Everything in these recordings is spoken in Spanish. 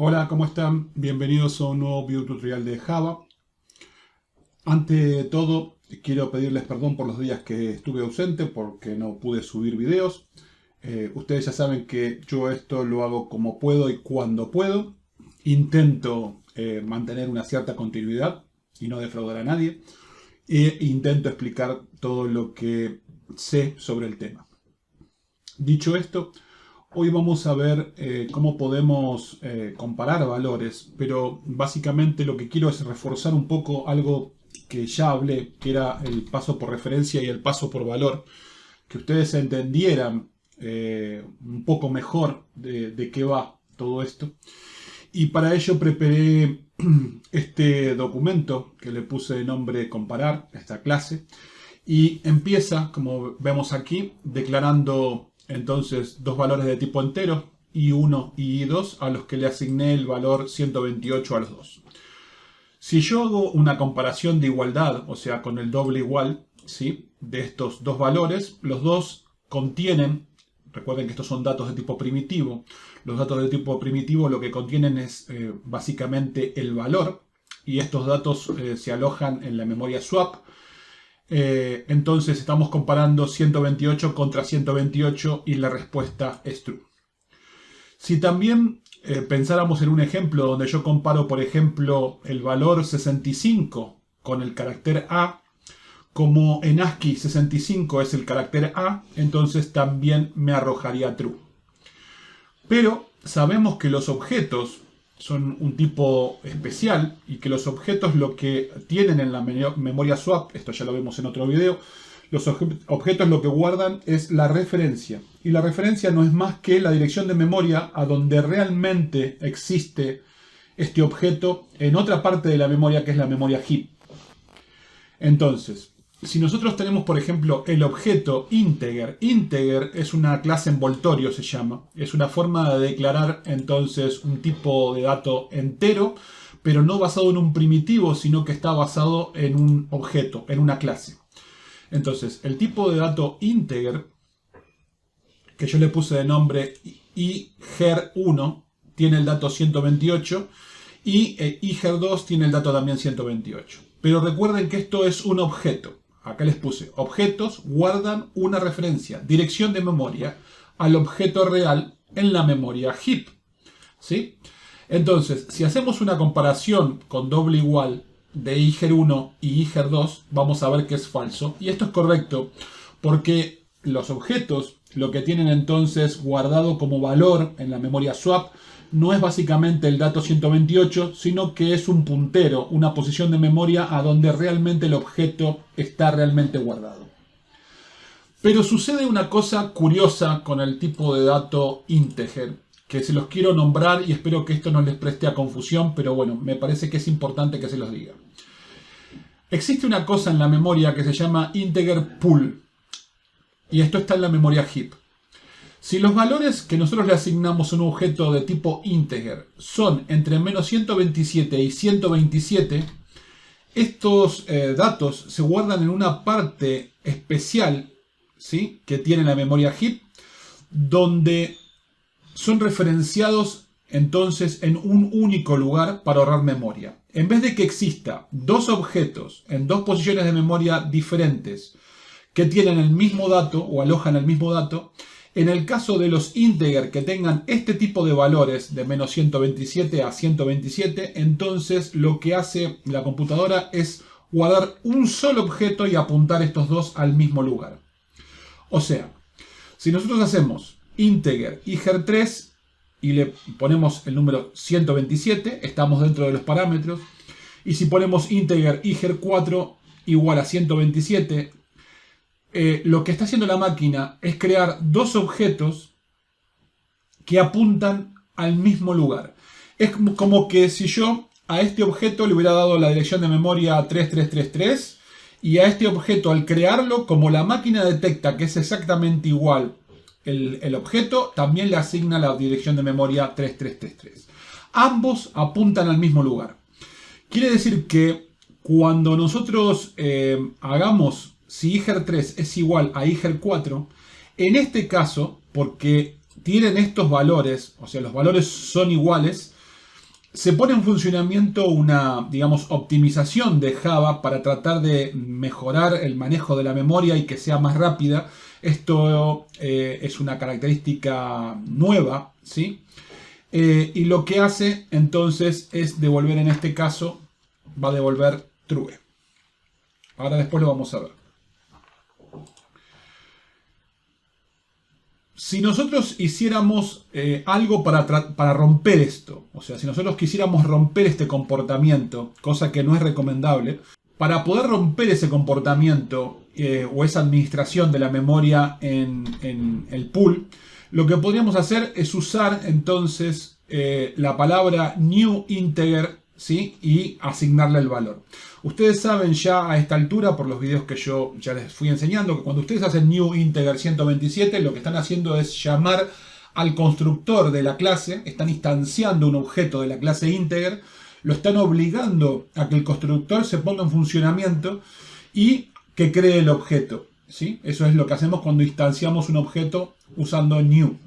Hola, ¿cómo están? Bienvenidos a un nuevo video tutorial de Java. Ante de todo, quiero pedirles perdón por los días que estuve ausente porque no pude subir videos. Ustedes ya saben que yo esto lo hago como puedo y cuando puedo. Intento mantener una cierta continuidad y no defraudar a nadie. E intento explicar todo lo que sé sobre el tema. Dicho esto, hoy vamos a ver cómo podemos comparar valores, pero básicamente lo que quiero es reforzar un poco algo que ya hablé, que era el paso por referencia y el paso por valor, que ustedes entendieran un poco mejor de qué va todo esto. Y para ello preparé este documento que le puse de nombre comparar, esta clase, y empieza, como vemos aquí, declarando entonces dos valores de tipo entero, i1 y i2, a los que le asigné el valor 128 a los dos. Si yo hago una comparación de igualdad, o sea, con el doble igual, ¿sí?, de estos dos valores, los dos contienen, recuerden que estos son datos de tipo primitivo, los datos de tipo primitivo lo que contienen es básicamente el valor, y estos datos se alojan en la memoria swap. Entonces estamos comparando 128 contra 128 y la respuesta es true. Si también pensáramos en un ejemplo donde yo comparo, por ejemplo, el valor 65 con el carácter A, como en ASCII 65 es el carácter A, entonces también me arrojaría true. Pero sabemos que los objetos son un tipo especial y que los objetos lo que tienen en la memoria swap, esto ya lo vemos en otro video, los objetos lo que guardan es la referencia. Y la referencia no es más que la dirección de memoria a donde realmente existe este objeto en otra parte de la memoria, que es la memoria heap. Entonces, si nosotros tenemos, por ejemplo, el objeto integer, integer es una clase envoltorio, se llama. Es una forma de declarar entonces un tipo de dato entero, pero no basado en un primitivo, sino que está basado en un objeto, en una clase. Entonces, el tipo de dato integer, que yo le puse de nombre iger1, tiene el dato 128, y iger2 tiene el dato también 128. Pero recuerden que esto es un objeto. Acá les puse, objetos guardan una referencia, dirección de memoria, al objeto real en la memoria heap. ¿Sí? Entonces, si hacemos una comparación con doble igual de iger1 y iger2, vamos a ver que es falso. Y esto es correcto, porque los objetos, lo que tienen entonces guardado como valor en la memoria swap, no es básicamente el dato 128, sino que es un puntero, una posición de memoria a donde realmente el objeto está realmente guardado. Pero sucede una cosa curiosa con el tipo de dato integer, que se los quiero nombrar y espero que esto no les preste a confusión, pero bueno, me parece que es importante que se los diga. Existe una cosa en la memoria que se llama integer pool, y esto está en la memoria heap. Si los valores que nosotros le asignamos a un objeto de tipo integer son entre menos 127 y 127, estos datos se guardan en una parte especial, ¿sí?, que tiene la memoria heap, donde son referenciados entonces en un único lugar para ahorrar memoria. En vez de que exista dos objetos en dos posiciones de memoria diferentes que tienen el mismo dato o alojan el mismo dato, en el caso de los integer que tengan este tipo de valores de menos 127 a 127, entonces lo que hace la computadora es guardar un solo objeto y apuntar estos dos al mismo lugar. O sea, si nosotros hacemos integer iger3 y le ponemos el número 127, estamos dentro de los parámetros. Y si ponemos integer iger4 igual a 127, lo que está haciendo la máquina es crear dos objetos que apuntan al mismo lugar. Es como que si yo a este objeto le hubiera dado la dirección de memoria 3333 y a este objeto, al crearlo, como la máquina detecta que es exactamente igual el objeto, también le asigna la dirección de memoria 3333. Ambos apuntan al mismo lugar. Quiere decir que cuando nosotros hagamos si iger3 es igual a iger4, en este caso, porque tienen estos valores, o sea, los valores son iguales, se pone en funcionamiento una, digamos, optimización de Java para tratar de mejorar el manejo de la memoria y que sea más rápida. Esto es una característica nueva, ¿sí? Y lo que hace entonces es devolver, en este caso, va a devolver true. Ahora después lo vamos a ver. Si nosotros hiciéramos algo para romper esto, o sea, si nosotros quisiéramos romper este comportamiento, cosa que no es recomendable, para poder romper ese comportamiento o esa administración de la memoria en el pool, lo que podríamos hacer es usar entonces la palabra new integer, ¿sí? Y asignarle el valor. Ustedes saben ya a esta altura, por los videos que yo ya les fui enseñando, que cuando ustedes hacen new integer 127, lo que están haciendo es llamar al constructor de la clase, están instanciando un objeto de la clase integer, lo están obligando a que el constructor se ponga en funcionamiento y que cree el objeto, ¿sí? Eso es lo que hacemos cuando instanciamos un objeto usando new.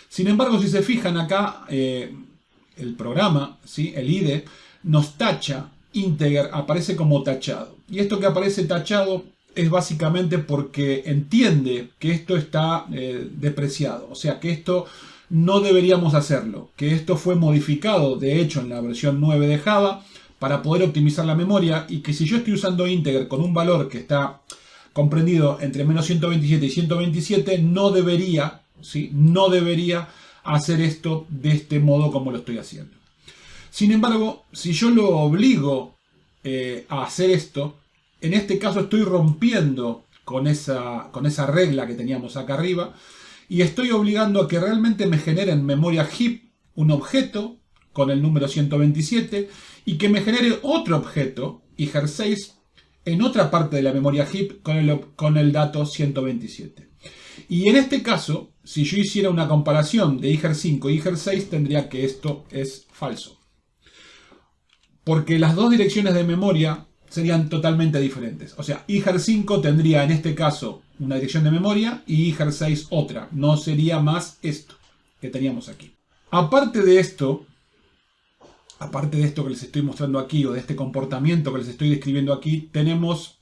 Sin embargo, si se fijan acá, el programa, ¿sí? El IDE, nos tacha integer, aparece como tachado. Y esto que aparece tachado es básicamente porque entiende que esto está depreciado. O sea, que esto no deberíamos hacerlo. Que esto fue modificado, de hecho, en la versión 9 de Java para poder optimizar la memoria. Y que si yo estoy usando integer con un valor que está comprendido entre menos 127 y 127, no debería, ¿sí? No debería hacer esto de este modo como lo estoy haciendo. Sin embargo, si yo lo obligo a hacer esto, en este caso estoy rompiendo con esa regla que teníamos acá arriba y estoy obligando a que realmente me genere en memoria heap un objeto con el número 127 y que me genere otro objeto, iger6, en otra parte de la memoria heap con el dato 127. Y en este caso, si yo hiciera una comparación de iger5 y iger6, tendría que esto es falso. Porque las dos direcciones de memoria serían totalmente diferentes. O sea, iger5 tendría en este caso una dirección de memoria y iger6 otra. No sería más esto que teníamos aquí. Aparte de esto que les estoy mostrando aquí, o de este comportamiento que les estoy describiendo aquí, tenemos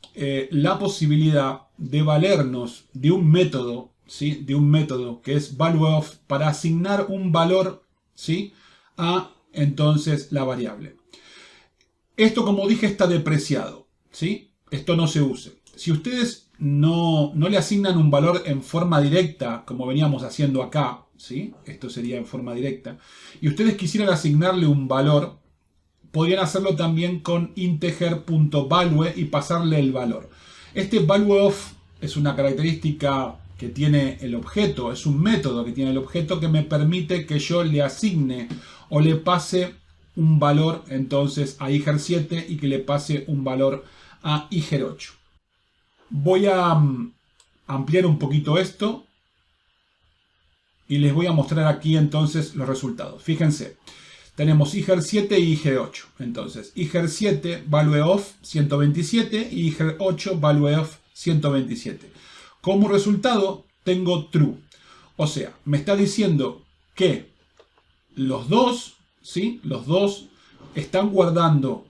la posibilidad de valernos de un método, ¿sí? De un método que es valueOf para asignar un valor, ¿sí? A entonces la variable. Esto, como dije, está depreciado, ¿sí? Esto no se use. Si ustedes no le asignan un valor en forma directa, como veníamos haciendo acá, ¿sí? Esto sería en forma directa, y ustedes quisieran asignarle un valor, podrían hacerlo también con integer.value y pasarle el valor. Este valueOf es una característica que tiene el objeto, es un método que tiene el objeto que me permite que yo le asigne o le pase un valor entonces a iger7 y que le pase un valor a iger8. Voy a ampliar un poquito esto y les voy a mostrar aquí entonces los resultados. Fíjense, tenemos iger7 y iger8. Entonces, iger7 valueOf 127 y iger8 valueOf 127. Como resultado tengo true. O sea, me está diciendo que los dos, ¿sí? Los dos están guardando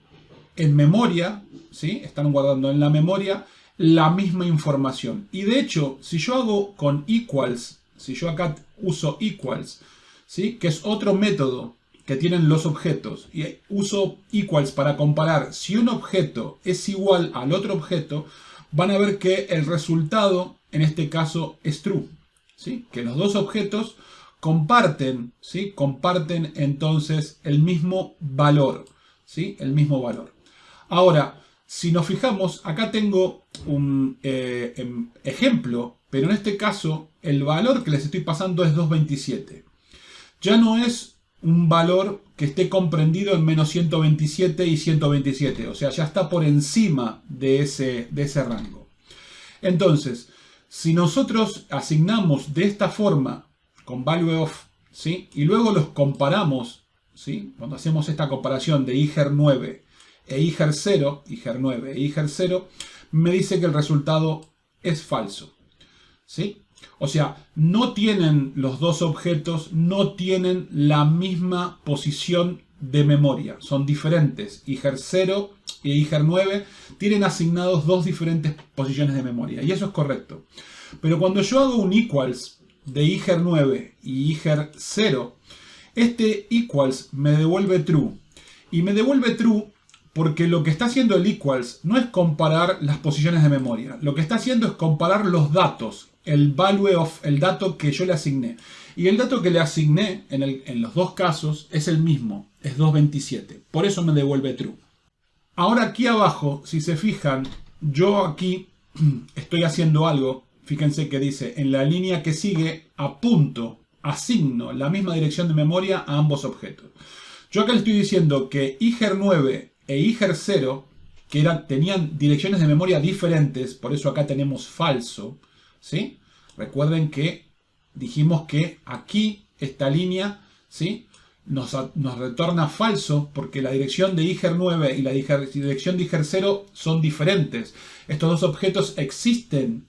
en memoria, ¿sí? Están guardando en la memoria la misma información. Y de hecho, si yo hago con equals, si yo acá uso equals, ¿sí? Que es otro método que tienen los objetos, y uso equals para comparar si un objeto es igual al otro objeto, van a ver que el resultado en este caso es true, ¿sí? Que los dos objetos comparten, ¿sí? Comparten entonces el mismo valor, ¿sí? El mismo valor. Ahora, si nos fijamos, acá tengo un ejemplo, pero en este caso el valor que les estoy pasando es 227. Ya no es un valor que esté comprendido en menos 127 y 127, o sea, ya está por encima de ese rango. Entonces, si nosotros asignamos de esta forma con valueOf, ¿sí? Y luego los comparamos, ¿sí? Cuando hacemos esta comparación de iger9 e iger0, iger9 e iger0, me dice que el resultado es falso, ¿sí? O sea, no tienen los dos objetos, no tienen la misma posición de memoria. Son diferentes. IGER 0 y IGER 9 tienen asignados dos diferentes posiciones de memoria. Y eso es correcto. Pero cuando yo hago un equals de IGER 9 y IGER 0, este equals me devuelve true. Y me devuelve true porque lo que está haciendo el equals no es comparar las posiciones de memoria. Lo que está haciendo es comparar los datos, el value of, el dato que yo le asigné. Y el dato que le asigné en los dos casos es el mismo, es 227. Por eso me devuelve true. Ahora aquí abajo, si se fijan, yo aquí estoy haciendo algo. Fíjense que dice, en la línea que sigue, asigno la misma dirección de memoria a ambos objetos. Yo acá le estoy diciendo que IGER 9 e IGER 0, que tenían direcciones de memoria diferentes, por eso acá tenemos falso, ¿sí? Recuerden que dijimos que aquí, esta línea, ¿sí?, nos retorna falso porque la dirección de IGER 9 y la dirección de IGER 0 son diferentes. Estos dos objetos existen,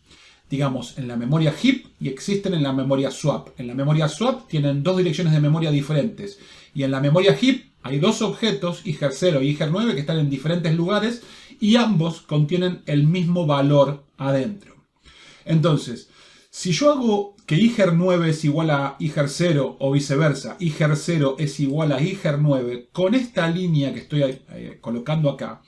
digamos, en la memoria heap y existen en la memoria swap. En la memoria swap tienen dos direcciones de memoria diferentes. Y en la memoria heap hay dos objetos, IGER 0 y IGER 9, que están en diferentes lugares y ambos contienen el mismo valor adentro. Entonces, si yo hago que IGER 9 es igual a IGER 0 o viceversa, IGER 0 es igual a IGER 9, con esta línea que estoy colocando acá,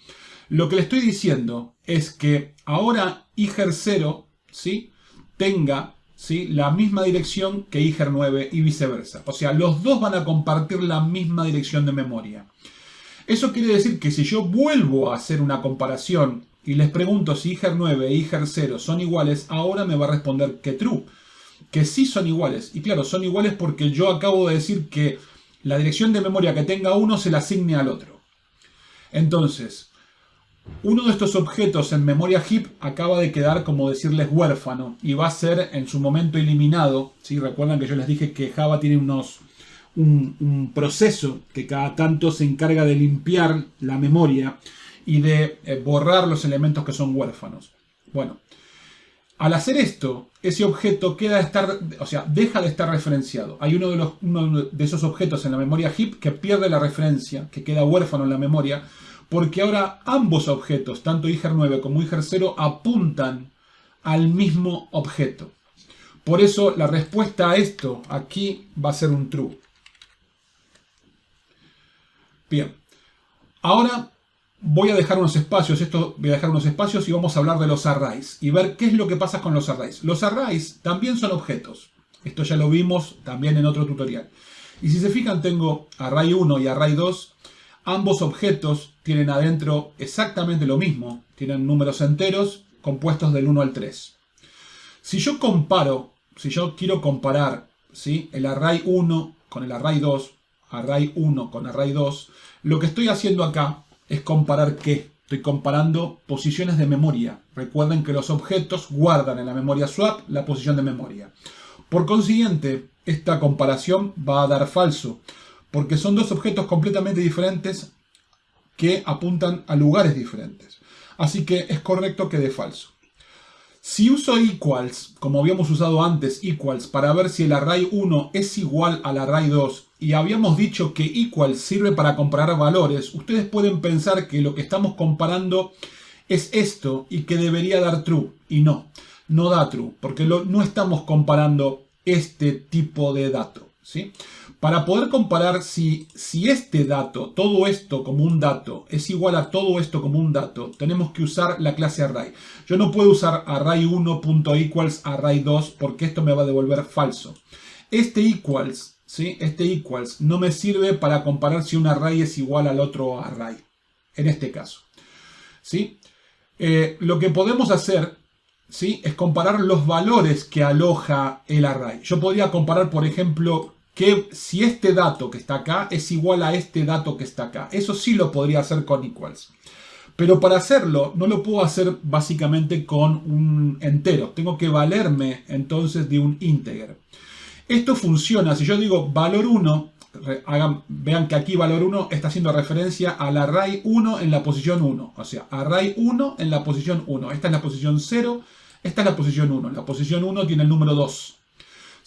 lo que le estoy diciendo es que ahora IGER 0, ¿sí?, tenga, ¿sí?, la misma dirección que IGER 9 y viceversa. O sea, los dos van a compartir la misma dirección de memoria. Eso quiere decir que si yo vuelvo a hacer una comparación y les pregunto si IGER 9 e IGER 0 son iguales, ahora me va a responder que true, que sí son iguales. Y claro, son iguales porque yo acabo de decir que la dirección de memoria que tenga uno se la asigne al otro. Entonces, uno de estos objetos en memoria heap acaba de quedar, como decirles, huérfano y va a ser en su momento eliminado. ¿Sí? Recuerdan que yo les dije que Java tiene un proceso que cada tanto se encarga de limpiar la memoria y de borrar los elementos que son huérfanos. Bueno, al hacer esto, ese objeto deja de estar referenciado. Hay uno de esos objetos en la memoria heap que pierde la referencia, que queda huérfano en la memoria, porque ahora ambos objetos, tanto IGER 9 como IGER 0, apuntan al mismo objeto. Por eso la respuesta a esto aquí va a ser un true. Bien, ahora voy a dejar unos espacios, y vamos a hablar de los arrays y ver qué es lo que pasa con los arrays. Los arrays también son objetos. Esto ya lo vimos también en otro tutorial. Y si se fijan, tengo array 1 y array 2. Ambos objetos tienen adentro exactamente lo mismo. Tienen números enteros compuestos del 1 al 3. Si yo quiero comparar, ¿sí?, el array 1 con el array 2, array 1 con array 2, lo que estoy haciendo acá es comparar ¿qué? Estoy comparando posiciones de memoria. Recuerden que los objetos guardan en la memoria swap la posición de memoria. Por consiguiente, esta comparación va a dar falso, porque son dos objetos completamente diferentes que apuntan a lugares diferentes. Así que es correcto que dé falso. Si uso equals, como habíamos usado antes equals, para ver si el array 1 es igual al array 2, y habíamos dicho que equals sirve para comparar valores, ustedes pueden pensar que lo que estamos comparando es esto y que debería dar true. Y no da true, porque no estamos comparando este tipo de dato, ¿sí? Para poder comparar si este dato, todo esto como un dato, es igual a todo esto como un dato, tenemos que usar la clase array. Yo no puedo usar array1.equals array2 porque esto me va a devolver falso. Este equals, ¿sí?, no me sirve para comparar si un array es igual al otro array, en este caso, ¿sí? Lo que podemos hacer, ¿sí?, es comparar los valores que aloja el array. Yo podría comparar, por ejemplo, que si este dato que está acá es igual a este dato que está acá. Eso sí lo podría hacer con equals. Pero para hacerlo no lo puedo hacer básicamente con un entero. Tengo que valerme entonces de un integer. Esto funciona si yo digo valor 1. Vean que aquí valor 1 está haciendo referencia al array 1 en la posición 1. O sea, array 1 en la posición 1. Esta es la posición 0, esta es la posición 1. La posición 1 tiene el número 2.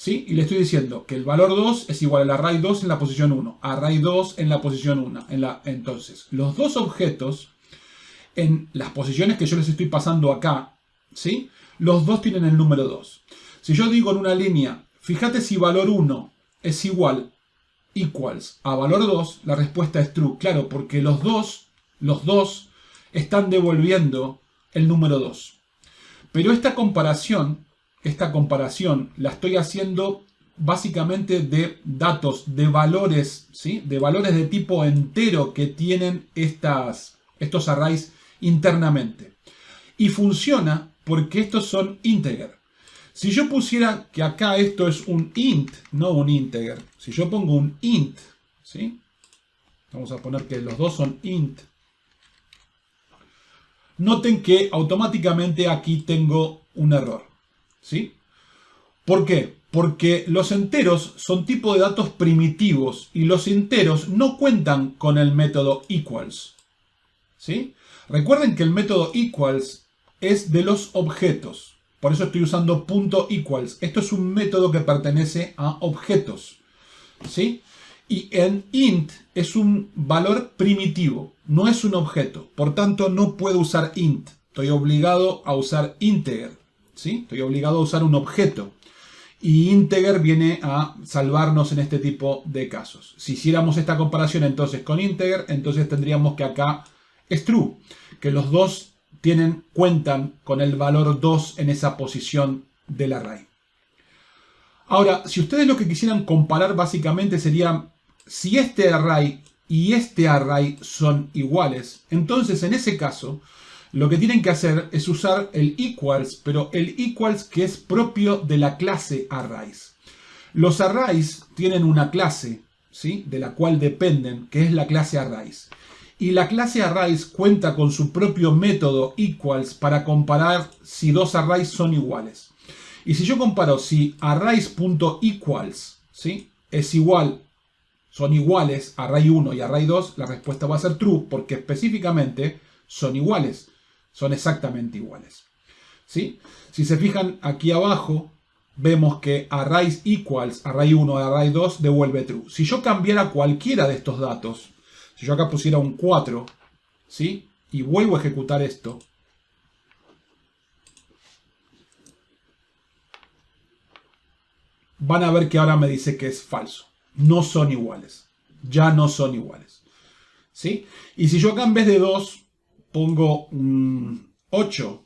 ¿Sí? Y le estoy diciendo que el valor 2 es igual al array 2 en la posición 1, array 2 en la posición 1. Entonces, los dos objetos en las posiciones que yo les estoy pasando acá, ¿sí? Los dos tienen el número 2. Si yo digo en una línea, fíjate si valor 1 es igual, equals, a valor 2, la respuesta es true. Claro, porque los dos están devolviendo el número 2. Pero esta comparación la estoy haciendo básicamente de datos, de valores, ¿sí? De valores de tipo entero que tienen estos arrays internamente. Y funciona porque estos son integer. Si yo pusiera que acá esto es un int, no un integer. Si yo pongo un int, ¿sí? Vamos a poner que los dos son int. Noten que automáticamente aquí tengo un error, ¿sí? ¿Por qué? Porque los enteros son tipo de datos primitivos y los enteros no cuentan con el método equals, ¿sí? Recuerden que el método equals es de los objetos. Por eso estoy usando .equals. Esto es un método que pertenece a objetos, ¿sí? Y en int es un valor primitivo, no es un objeto. Por tanto, no puedo usar int. Estoy obligado a usar integer, ¿sí? Estoy obligado a usar un objeto. Y integer viene a salvarnos en este tipo de casos. Si hiciéramos esta comparación entonces con integer, entonces tendríamos que acá es true, que los dos cuentan con el valor 2 en esa posición del array. Ahora, si ustedes lo que quisieran comparar básicamente sería si este array y este array son iguales, entonces en ese caso lo que tienen que hacer es usar el equals, pero el equals que es propio de la clase arrays. Los arrays tienen una clase, ¿sí? De la cual dependen, que es la clase arrays. Y la clase arrays cuenta con su propio método equals para comparar si dos arrays son iguales. Y si yo comparo si arrays.equals, ¿sí? Es igual, son iguales array 1 y array 2, la respuesta va a ser true porque específicamente son iguales, son exactamente iguales, ¿sí? Si se fijan aquí abajo, vemos que arrays equals, array 1 y array 2 devuelve true. Si yo cambiara cualquiera de estos datos, si yo acá pusiera un 4, ¿sí? Y vuelvo a ejecutar esto, van a ver que ahora me dice que es falso. No son iguales. Ya no son iguales, ¿sí? Y si yo acá en vez de 2 pongo un 8,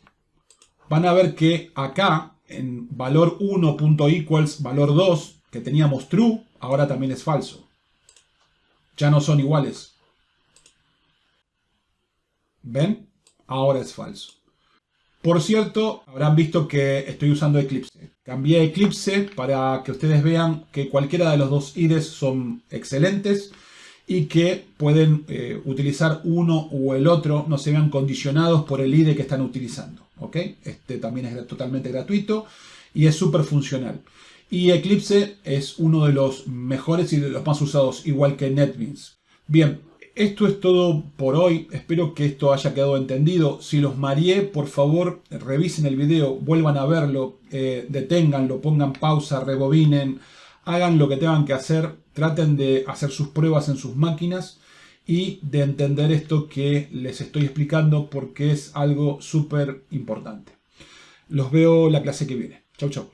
van a ver que acá en valor 1.equals valor 2, que teníamos true, ahora también es falso. Ya no son iguales. ¿Ven? Ahora es falso. Por cierto, habrán visto que estoy usando Eclipse. Cambié Eclipse para que ustedes vean que cualquiera de los dos IDEs son excelentes y que pueden utilizar uno o el otro, no se vean condicionados por el IDE que están utilizando, ¿ok? Este también es totalmente gratuito y es súper funcional. Y Eclipse es uno de los mejores y de los más usados, igual que NetBeans. Bien, esto es todo por hoy. Espero que esto haya quedado entendido. Si los mareé, por favor, revisen el video, vuelvan a verlo, deténganlo, pongan pausa, rebobinen, hagan lo que tengan que hacer, traten de hacer sus pruebas en sus máquinas y de entender esto que les estoy explicando porque es algo súper importante. Los veo la clase que viene. Chau, chau.